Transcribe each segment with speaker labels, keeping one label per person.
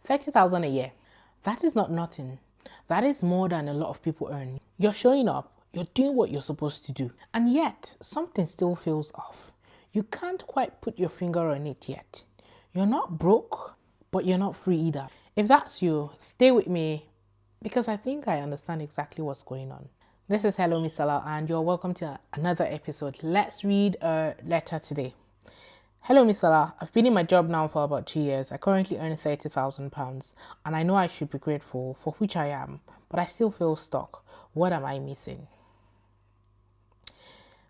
Speaker 1: 30,000 a year. That is not nothing. That is more than a lot of people earn. You're showing up, you're doing what you're supposed to do, and yet something still feels off. You can't quite put your finger on it yet. You're not broke, but you're not free either. If that's you, stay with me because I think I understand exactly what's going on. This is Hello Misola and you're welcome to another episode. Let's read a letter today. Hello Misola, I've been in my job now for about 2 years. I currently earn £30,000 and I know I should be grateful, for which I am, but I still feel stuck. What am I missing?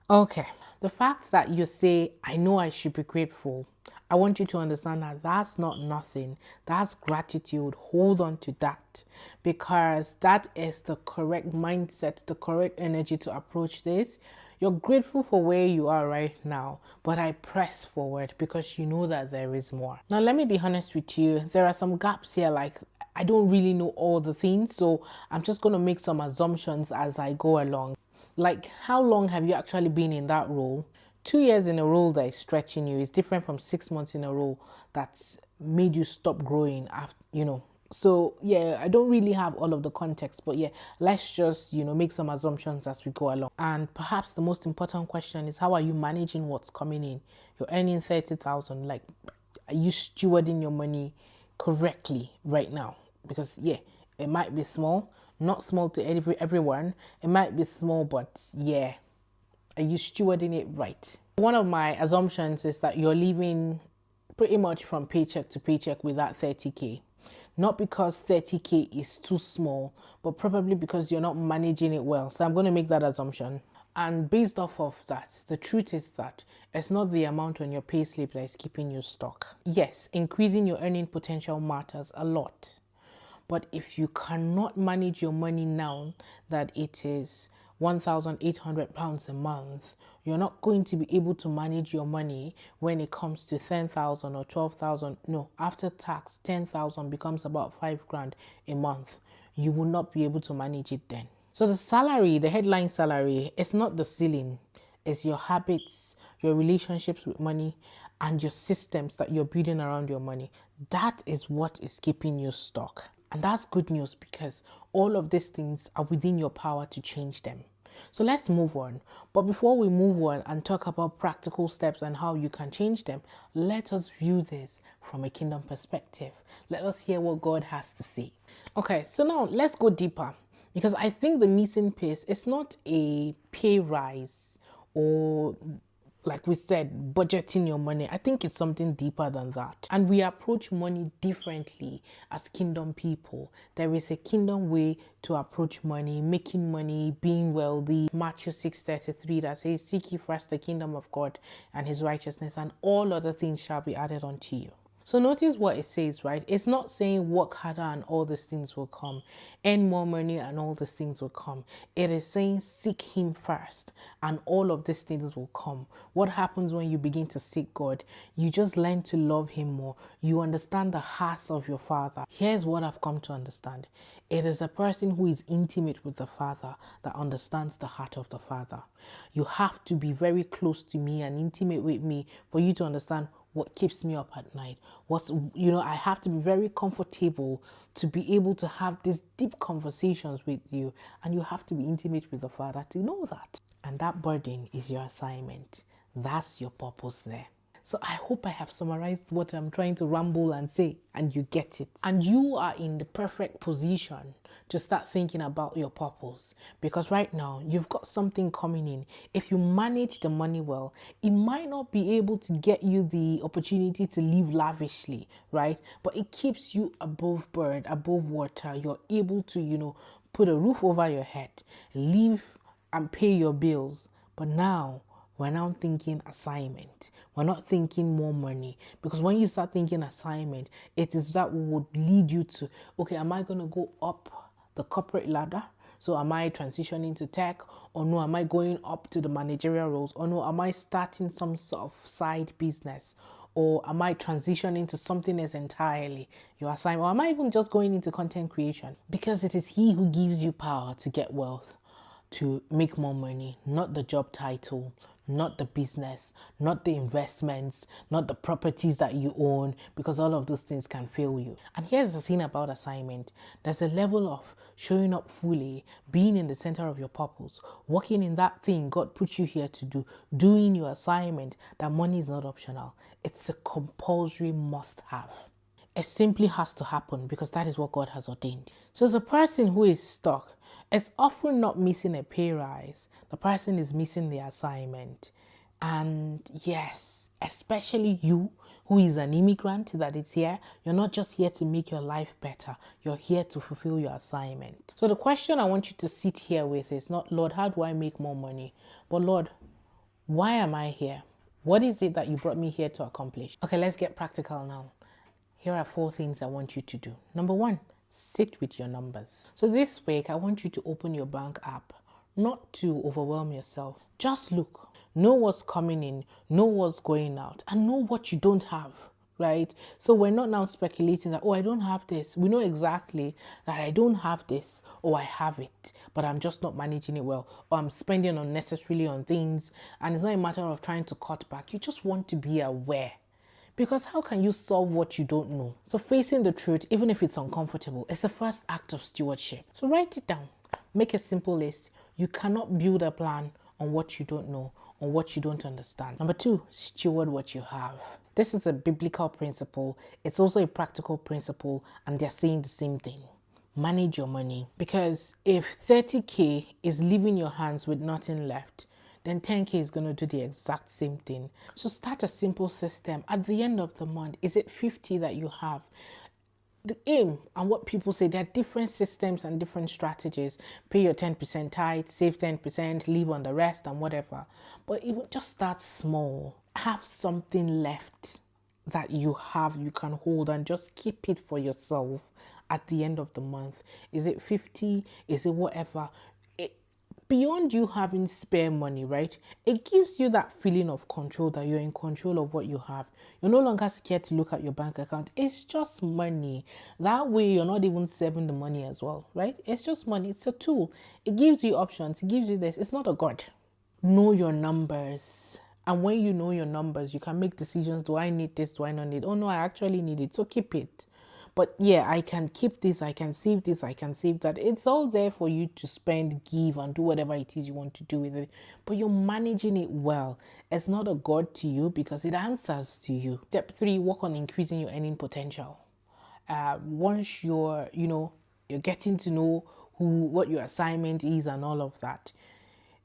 Speaker 1: Okay, the fact that you say, I know I should be grateful, I want you to understand that that's not nothing. That's gratitude. Hold on to that because that is the correct mindset, the correct energy to approach this. You're grateful for where you are right now, but I press forward because you know that there is more. Now, let me be honest with you. There are some gaps here, like I don't really know all the things, so I'm just going to make some assumptions as I go along. Like, how long have you actually been in that role? 2 years in a role that is stretching you is different from 6 months in a role that's made you stop growing after. So yeah, I don't really have all of the context, but yeah, let's just make some assumptions as we go along. And perhaps the most important question is, how are you managing what's coming in? You're earning 30,000. Like, are you stewarding your money correctly right now? Because yeah, it might be small, not small to everyone. It might be small, but yeah, are you stewarding it right? One of my assumptions is that you're living pretty much from paycheck to paycheck with that 30K. Not because 30K is too small, but probably because you're not managing it well. So I'm going to make that assumption. And based off of that, the truth is that it's not the amount on your payslip that is keeping you stuck. Yes, increasing your earning potential matters a lot. But if you cannot manage your money now that it is £1,800 a month, you're not going to be able to manage your money when it comes to 10,000 or 12,000. No, after tax, 10,000 becomes about 5 grand a month. You will not be able to manage it then. So the salary, the headline salary, is not the ceiling. It's your habits, your relationships with money, and your systems that you're building around your money. That is what is keeping you stuck. And that's good news because all of these things are within your power to change them. So let's move on. But before we move on and talk about practical steps and how you can change them, let us view this from a kingdom perspective. Let us hear what God has to say. Okay, so now let's go deeper because I think the missing piece is not a pay rise or, like we said, budgeting your money. I think it's something deeper than that. And we approach money differently as kingdom people. There is a kingdom way to approach money, making money, being wealthy. Matthew 6:33 that says, seek ye first the kingdom of God and his righteousness, and all other things shall be added unto you. So notice what it says, right? It's not saying work harder and all these things will come, earn more money and all these things will come. It is saying seek him first and all of these things will come. What happens when you begin to seek God? You just learn to love him more. You understand the heart of your Father. Here's what I've come to understand. It is a person who is intimate with the Father that understands the heart of the Father. You have to be very close to me and intimate with me for you to understand what keeps me up at night. I have to be very comfortable to be able to have these deep conversations with you, and you have to be intimate with the Father to know that. And that burden is your assignment. That's your purpose there. So I hope I have summarized what I'm trying to ramble and say, and you get it. And you are in the perfect position to start thinking about your purpose, because right now you've got something coming in. If you manage the money well, it might not be able to get you the opportunity to live lavishly, right? But it keeps you above board, above water. You're able to, put a roof over your head, live and pay your bills. But now, we're now thinking assignment. We're not thinking more money. Because when you start thinking assignment, it is that would lead you to, okay, am I going to go up the corporate ladder? So am I transitioning to tech? Or no, am I going up to the managerial roles? Or no, am I starting some sort of side business? Or am I transitioning to something else entirely? Your assignment? Or am I even just going into content creation? Because it is he who gives you power to get wealth, to make more money, not the job title, not the business, not the investments, not the properties that you own, because all of those things can fail you. And here's the thing about assignment: there's a level of showing up fully, being in the center of your purpose, working in that thing God put you here to do, doing your assignment, that money is not optional. It's a compulsory must have. It simply has to happen because that is what God has ordained. So the person who is stuck is often not missing a pay rise. The person is missing the assignment. And yes, especially you who is an immigrant that is here, you're not just here to make your life better. You're here to fulfill your assignment. So the question I want you to sit here with is not, Lord, how do I make more money? But Lord, why am I here? What is it that you brought me here to accomplish? Okay, let's get practical now. Here are 4 things I want you to do. Number 1, sit with your numbers. So this week, I want you to open your bank app, not to overwhelm yourself. Just look, know what's coming in, know what's going out, and know what you don't have, right? So we're not now speculating that, oh, I don't have this. We know exactly that I don't have this, or I have it, but I'm just not managing it well, or I'm spending unnecessarily on things. And it's not a matter of trying to cut back. You just want to be aware. Because how can you solve what you don't know? So facing the truth, even if it's uncomfortable, is the first act of stewardship. So write it down. Make a simple list. You cannot build a plan on what you don't know, on what you don't understand. Number 2, steward what you have. This is a biblical principle. It's also a practical principle, and they're saying the same thing. Manage your money. Because if 30K is leaving your hands with nothing left, then 10K is going to do the exact same thing. So start a simple system. At the end of the month, is it 50 that you have? The aim and what people say, there are different systems and different strategies. Pay your 10% tithe, save 10%, leave on the rest and whatever. But even just start small. Have something left that you have, you can hold, and just keep it for yourself at the end of the month. Is it 50? Is it whatever? Beyond you having spare money, right? It gives you that feeling of control, that you're in control of what you have. You're no longer scared to look at your bank account. It's just money. That way, you're not even saving the money as well, right? It's just money. It's a tool. It gives you options. It gives you this. It's not a God. Know your numbers. And when you know your numbers, you can make decisions. Do I need this? Do I not need it? Oh, no, I actually need it. So keep it. But yeah, I can keep this, I can save this, I can save that. It's all there for you to spend, give, and do whatever it is you want to do with it. But you're managing it well. It's not a God to you because it answers to you. Step 3, work on increasing your earning potential. Once you're getting to know what your assignment is and all of that,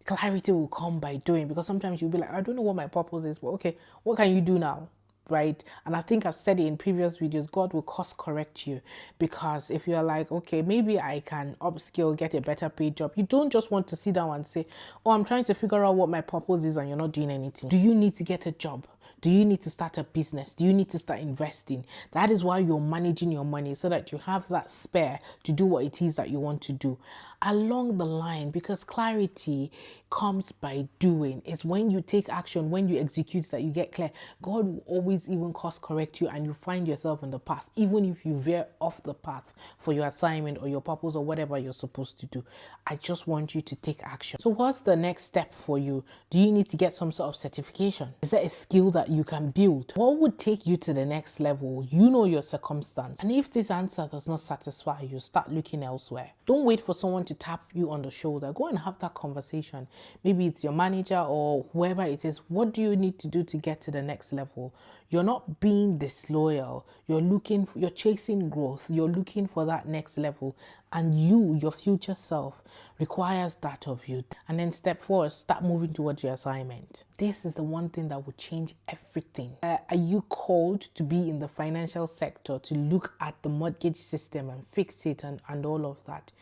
Speaker 1: clarity will come by doing. Because sometimes you'll be like, I don't know what my purpose is, but okay, what can you do now? Right? And I think I've said it in previous videos, God will course correct you. Because if you're like, okay, maybe I can upskill, get a better paid job, you don't just want to sit down and say, oh, I'm trying to figure out what my purpose is, and you're not doing anything. Do you need to get a job? Do you need to start a business? Do you need to start investing? That is why you're managing your money, so that you have that spare to do what it is that you want to do along the line. Because clarity comes by doing. It's when you take action, when you execute, that you get clear. God will always even course correct you, and you find yourself on the path, even if you veer off the path for your assignment or your purpose or whatever you're supposed to do. I just want you to take action. So what's the next step for you? Do you need to get some sort of certification? Is there a skill that you can build? What would take you to the next level? You know your circumstance. And if this answer does not satisfy you, start looking elsewhere. Don't wait for someone to tap you on the shoulder. Go and have that conversation. Maybe it's your manager or whoever it is. What do you need to do to get to the next level? You're not being disloyal. You're chasing growth. You're looking for that next level. And you, your future self, requires that of you. And then step 4, start moving towards your assignment. This is the one thing that will change everything. Are you called to be in the financial sector, to look at the mortgage system and fix it and all of that?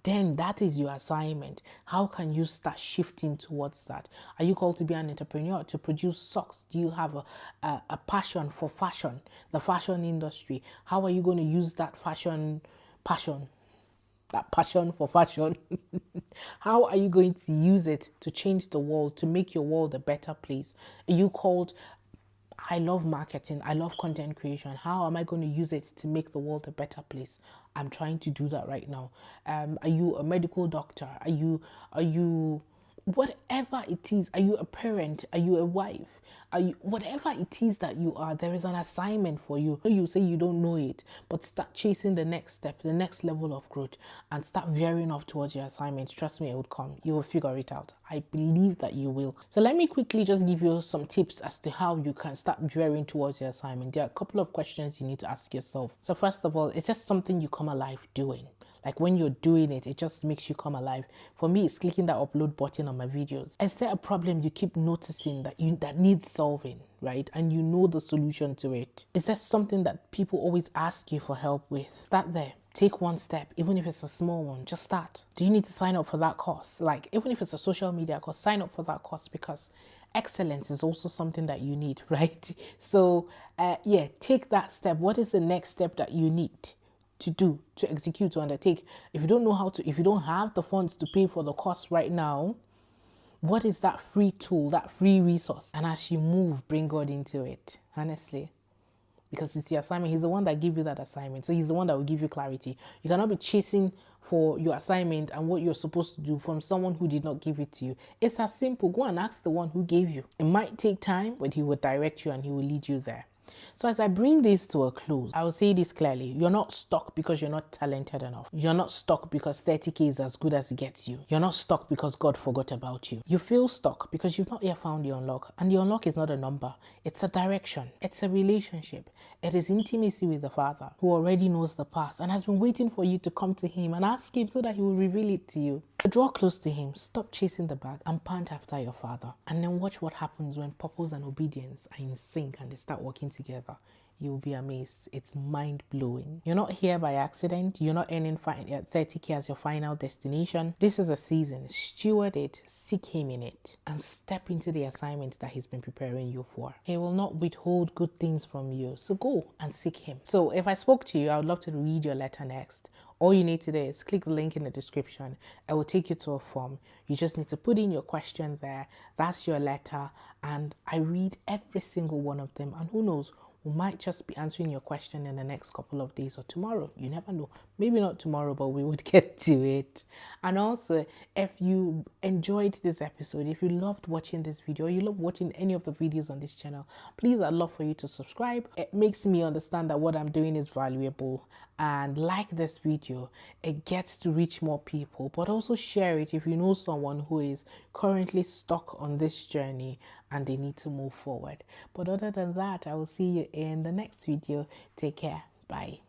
Speaker 1: Then that is your assignment. How can you start shifting towards that? Are you called to be an entrepreneur, to produce socks? Do you have a passion for fashion, the fashion industry? How are you going to use that passion for fashion? How are you going to use it to change the world, to make your world a better place? Are you called, I love marketing, I love content creation. How am I going to use it to make the world a better place? I'm trying to do that right now. Are you a medical doctor? Are you whatever it is, are you a parent? Are you a wife? Are you, whatever it is that you are, there is an assignment for you. You say you don't know it, but start chasing the next step, the next level of growth, and start veering off towards your assignment. Trust me, it would come. You will figure it out. I believe that you will. So let me quickly just give you some tips as to how you can start veering towards your assignment. There are a couple of questions you need to ask yourself. So first of all, is there something you come alive doing? Like when you're doing it, it just makes you come alive. For me, it's clicking that upload button on my videos. Is there a problem you keep noticing that needs solving, right? And you know the solution to it? Is there something that people always ask you for help with? Start there. Take one step, even if it's a small one, just start. Do you need to sign up for that course? Like, even if it's a social media course, sign up for that course, because excellence is also something that you need, right? So, yeah, take that step. What is the next step that you need to do, to execute, to undertake? If you don't know how to, if you don't have the funds to pay for the course right now, what is that free tool, that free resource? And as you move, bring God into it, honestly. Because it's your assignment. He's the one that gave you that assignment. So he's the one that will give you clarity. You cannot be chasing for your assignment and what you're supposed to do from someone who did not give it to you. It's as simple. Go and ask the one who gave you. It might take time, but he will direct you and he will lead you there. So as I bring this to a close, I will say this clearly. You're not stuck because you're not talented enough. You're not stuck because 30K is as good as it gets you. You're not stuck because God forgot about you. You feel stuck because you've not yet found the unlock. And the unlock is not a number. It's a direction. It's a relationship. It is intimacy with the Father, who already knows the path and has been waiting for you to come to him and ask him so that he will reveal it to you. Draw close to him, stop chasing the bag, and pant after your Father. And then watch what happens when purpose and obedience are in sync and they start working together. You'll be amazed. It's mind-blowing. You're not here by accident. You're not earning 30K as your final destination. This is a season. Steward it, seek him in it, and step into the assignment that he's been preparing you for. He will not withhold good things from you. So go and seek him. So if I spoke to you, I would love to read your letter next. All you need to do is click the link in the description. It will take you to a form. You just need to put in your question there. That's your letter. And I read every single one of them. And who knows, we might just be answering your question in the next couple of days or tomorrow. You never know. Maybe not tomorrow, but we would get to it. And also, if you enjoyed this episode, if you loved watching this video, or you love watching any of the videos on this channel, please, I'd love for you to subscribe. It makes me understand that what I'm doing is valuable. And like this video, it gets to reach more people. But also share it if you know someone who is currently stuck on this journey and they need to move forward. But other than that, I will see you in the next video. Take care. Bye.